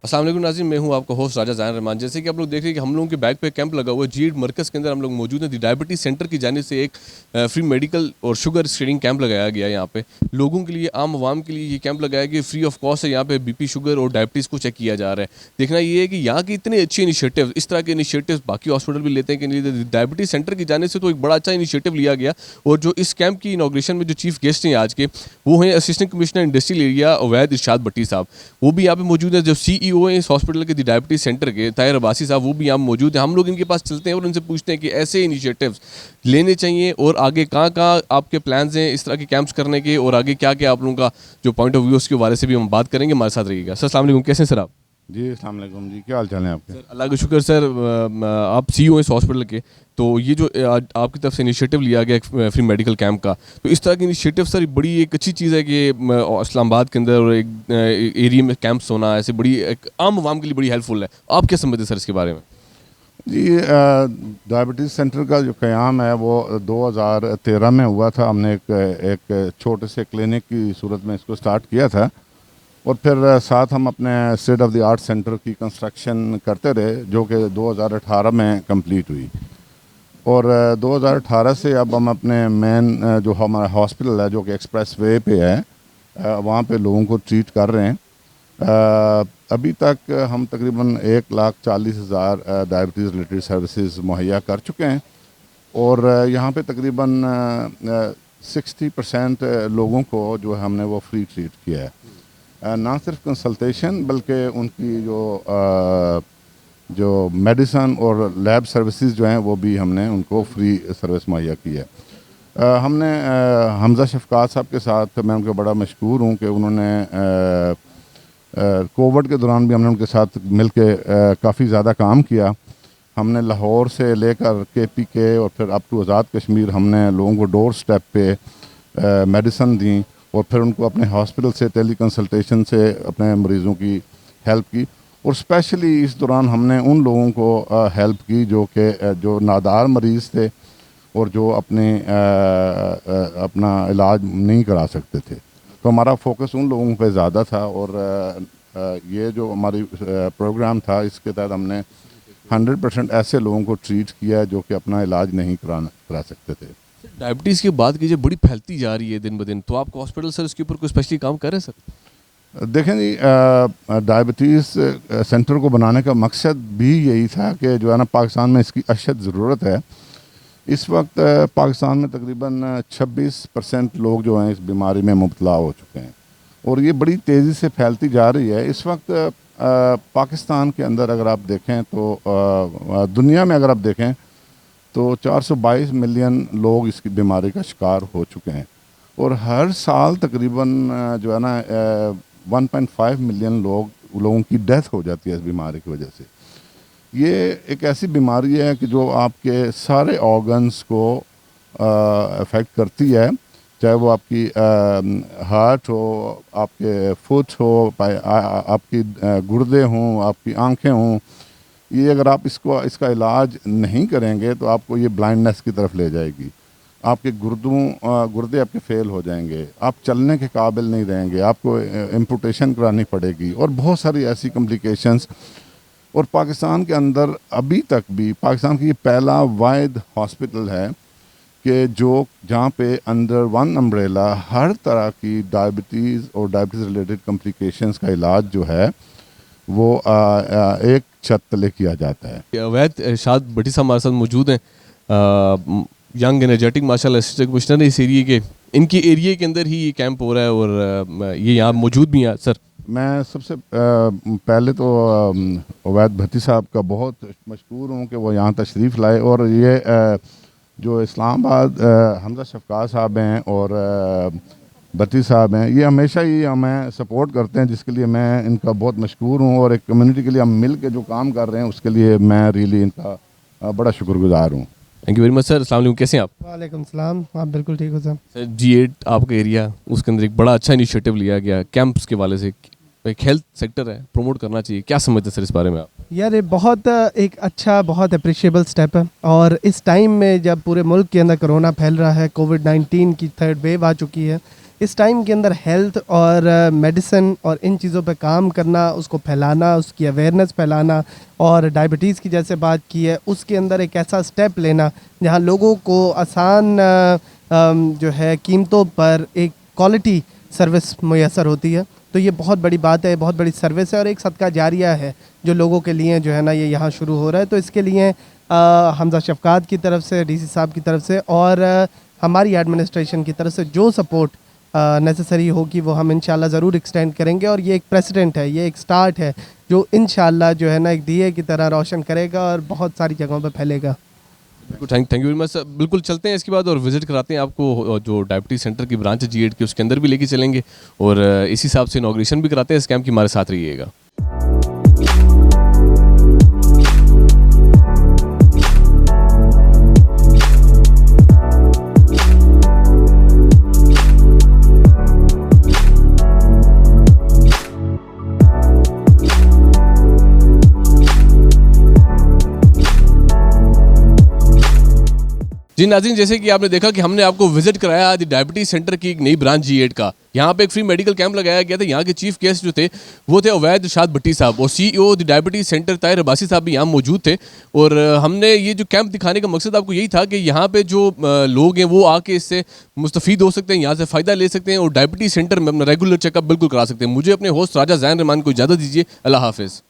अस्सलाम वालेकुम नाज़रीन, मैं हूं आपका होस्ट राजा ज़ाहिर रहमान। जैसे कि आप लोग देख रहे हैं कि हम लोगों के बैक पे कैंप लगा हुआ है जीएड मरकज़ के अंदर हम लोग मौजूद हैं। दी डायबिटीज़ सेंटर की जानिब से एक फ्री मेडिकल और शुगर स्क्रीनिंग कैंप लगाया गया है। यहाँ पे लोगों के लिए, आम आवाम के लिए ये कैंप लगाया गया, फ्री ऑफ कॉस्ट है। यहाँ पे बीपी, शुगर और डायबिटीज़ को चेक किया जा रहा है। देखना ये है कि यहाँ के इतने अच्छे इनिशिएटिव, इस तरह के इनिशिएटिव बाकी हॉस्पिटल भी लेते हैं कि नहीं। डायबिटीज़ सेंटर की जानिब से तो एक बड़ा अच्छा इनिशिएटिव लिया गया। और जो इस कैंप की इनॉग्रेशन में जो चीफ गेस्ट हैं आज के, वो हैं असिस्टेंट कमिश्नर इंडस्ट्रियल एरिया अवैध इरशाद भट्टी साहब। वो भी यहाँ पे मौजूद है। जो CEO हैं इस हॉस्पिटल के दी डायबिटीज सेंटर के, ताहिर अब्बासी साहब, वो भी यहाँ मौजूद हैं। हम लोग इनके पास चलते हैं और उनसे पूछते हैं कि ऐसे इनिशिएटिव्स लेने चाहिए और आगे कहाँ कहाँ आपके प्लान्स हैं इस तरह के कैंप्स करने के, और आगे क्या क्या आप लोगों का जो पॉइंट ऑफ व्यू उसके बारे से भी हम बात करेंगे। हमारे साथ रहिएगा। सर अस्सलाम वालेकुम, कैसे हैं सर आप? जी अस्सलाम वालेकुम जी, क्या हाल चाल है आपके? सर अल्लाह का शुक्र। सर आप CEO इस हॉस्पिटल के, तो ये जो आज आपकी तरफ से इनिशिएटिव लिया गया एक फ्री मेडिकल कैंप का, तो इस तरह की इनिशिएटिव सर बड़ी एक अच्छी चीज़ है कि इस्लामाबाद के अंदर और एक एरिया में कैंप्स होना ऐसे बड़ी एक आम आवाम के लिए बड़ी हेल्पफुल है। आप क्या समझते हैं सर इसके बारे में? जी डायबिटीज़ सेंटर का जो क़याम है वो 2013 में हुआ था। हमने एक छोटे से क्लिनिक की सूरत में इसको स्टार्ट किया था, और फिर साथ हम अपने state of the art centre की कंस्ट्रक्शन करते रहे, जो कि 2018 में कंप्लीट हुई। और 2018 से अब हम अपने मेन जो हमारा हॉस्पिटल है, जो कि एक्सप्रेस वे पे है, वहाँ पे लोगों को ट्रीट कर रहे हैं। अभी तक हम तकरीबन 1,40,000 डायबिटीज़ रिलेटेड सर्विसेज मुहैया कर चुके हैं, और यहाँ पे तकरीबन 60% लोगों को जो है हमने वो फ्री ट्रीट किया है। ना सिर्फ कंसल्टेशन, बल्कि उनकी जो मेडिसन और लैब सर्विसेज जो हैं वो भी हमने उनको फ्री सर्विस मुहैया की है। हमने हमज़ा शफ़क़ात साहब के साथ, मैं उनका बड़ा मशकूर हूँ कि उन्होंने कोविड के दौरान भी हमने उनके साथ मिल के काफ़ी ज़्यादा काम किया। हमने लाहौर से लेकर KPK और फिर अप टू आज़ाद कश्मीर हमने लोगों को डोर स्टेप पे मेडिसन दी, और फिर उनको अपने हॉस्पिटल से टेली कंसल्टेशन से अपने मरीज़ों की हेल्प की। और स्पेशली इस दौरान हमने उन लोगों को हेल्प की जो नादार मरीज़ थे और जो अपना इलाज नहीं करा सकते थे। तो हमारा फोकस उन लोगों पे ज़्यादा था, और ये जो हमारी प्रोग्राम था, इसके तहत हमने 100% ऐसे लोगों को ट्रीट किया जो कि अपना इलाज नहीं करा सकते थे। डायबिटीज़ की बात कीजिए, बड़ी फैलती जा रही है दिन ब दिन, तो आपका हॉस्पिटल सर इसके ऊपर कोई स्पेशली काम कर रहे हैं सर? देखें जी, डायबिटीज़ सेंटर को बनाने का मकसद भी यही था कि जो है ना, पाकिस्तान में इसकी अशद ज़रूरत है। इस वक्त पाकिस्तान में तकरीबन 26% लोग जो हैं इस बीमारी में मुब्तला हो चुके हैं, और ये बड़ी तेज़ी से फैलती जा रही है। इस वक्त पाकिस्तान के अंदर अगर आप देखें तो दुनिया में अगर आप देखें तो 422 मिलियन लोग इसकी बीमारी का शिकार हो चुके हैं, और हर साल तकरीबन जो है ना 1.5 मिलियन लोगों की डेथ हो जाती है इस बीमारी की वजह से। ये एक ऐसी बीमारी है कि जो आपके सारे ऑर्गन्स को अफेक्ट करती है, चाहे वो आपकी हार्ट हो, आपके फुट हो, आपकी गुर्दे हों, आपकी आंखें हों। ये अगर आप इसका इलाज नहीं करेंगे तो आपको ये ब्लाइंडनेस की तरफ ले जाएगी। आपके गुर्दे आपके फेल हो जाएंगे, आप चलने के काबिल नहीं रहेंगे, आपको एम्पुटेशन करानी पड़ेगी, और बहुत सारी ऐसी कॉम्प्लिकेशंस। और पाकिस्तान के अंदर अभी तक भी पाकिस्तान की ये पहला वाहिद हॉस्पिटल है कि जहाँ पे अंडर वन अम्ब्रेला हर तरह की डायबिटीज़ और डायबिटीज़ रिलेटेड कॉम्प्लिकेशंस का इलाज जो है वो एक छत तले किया जाता है। अवैध इरशाद भट्टी साहब हमारे साथ मौजूद हैं, यंग एनर्जेटिक माशाल्लाह असिस्टेंट कमिश्नर है इस एरिया के। इनके एरिया के अंदर ही ये कैंप हो रहा है, और ये यहाँ मौजूद भी हैं सर। मैं सबसे पहले तो अवैध भट्टी साहब का बहुत मशकूर हूँ कि वो यहाँ तशरीफ़ लाए, और ये जो इस्लामाबाद हमज़ा शफ़क़ात साहब हैं और भट्टी साहब हैं, ये हमेशा ही हमें सपोर्ट करते हैं, जिसके लिए मैं इनका बहुत मशकूर हूँ। और एक कम्युनिटी के लिए हम मिल के जो काम कर रहे हैं उसके लिए मैं रियली इनका बड़ा शुक्रगुजार हूँ। Thank you very much sir. अस्सलाम वालेकुम, कैसे हैं आप? वालेकुम सलाम, आप बिल्कुल ठीक हो सर। सर G8 आपका एरिया, उसके अंदर एक बड़ा अच्छा इनिशिएटिव लिया गया कैंप्स के वाले से। एक हेल्थ सेक्टर है, प्रमोट करना चाहिए, क्या समझते हैं सर इस बारे में आप? यार ये बहुत एक अच्छा, बहुत अप्रिशिएबल स्टेप है, और इस टाइम में जब पूरे मुल्क के अंदर कोरोना फैल रहा है, कोविड-19 की 3rd वेव आ चुकी है, इस टाइम के अंदर हेल्थ और मेडिसिन और इन चीज़ों पे काम करना, उसको फैलाना, उसकी अवेयरनेस फैलाना, और डायबिटीज़ की जैसे बात की है उसके अंदर एक ऐसा स्टेप लेना जहाँ लोगों को आसान जो है कीमतों पर एक क्वालिटी सर्विस मुयसर होती है। तो ये बहुत बड़ी बात है, बहुत बड़ी सर्विस है और एक सदका जारिया है जो लोगों के लिए जो है ना ये यहाँ शुरू हो रहा है। तो इसके लिए हमजा शफकात की तरफ से, डीसी साहब की तरफ से और हमारी एडमिनिस्ट्रेशन की तरफ से जो सपोर्ट नेसेसरी होगी वो हम इंशाल्लाह ज़रूर एक्सटेंड करेंगे। और ये एक प्रेसिडेंट है, ये एक स्टार्ट है जो इंशाल्लाह जो है ना एक दिए की तरह रोशन करेगा और बहुत सारी जगहों पे फैलेगा। बिल्कुल, thank you very much sir. बिल्कुल चलते हैं इसके बाद और विजिट कराते हैं आपको जो डायबिटीज सेंटर की ब्रांच है G8 की, उसके अंदर भी लेके चलेंगे और इसी हिसाब से इनॉग्रेशन भी कराते हैं इस कैंप की। हमारे साथ रहिएगा। जी नाज़रीन, जैसे कि आपने देखा कि हमने आपको विजिट कराया आज डायबिटीज सेंटर की एक नई ब्रांच G8 का। यहाँ पे एक फ्री मेडिकल कैंप लगाया गया था। यहाँ के चीफ गेस्ट जो थे वो थे अवैध इरशाद भट्टी साहब और CEO diabetes centre Tahir Abbasi साहब भी यहाँ मौजूद थे। और हमने ये जो कैंप दिखाने का मकसद आपको यही था कि यहाँ पे जो लोग हैं वो आके इससे मुस्तफ़ीद हो सकते हैं, यहाँ से फ़ायदा ले सकते हैं और डायबिटीज सेंटर में अपना रेगुलर चेकअप बिल्कुल करा सकते हैं। मुझे अपने होस्ट राजा ज़ैन रहमान को इजाज़त दीजिए। अल्लाह हाफ़िज़।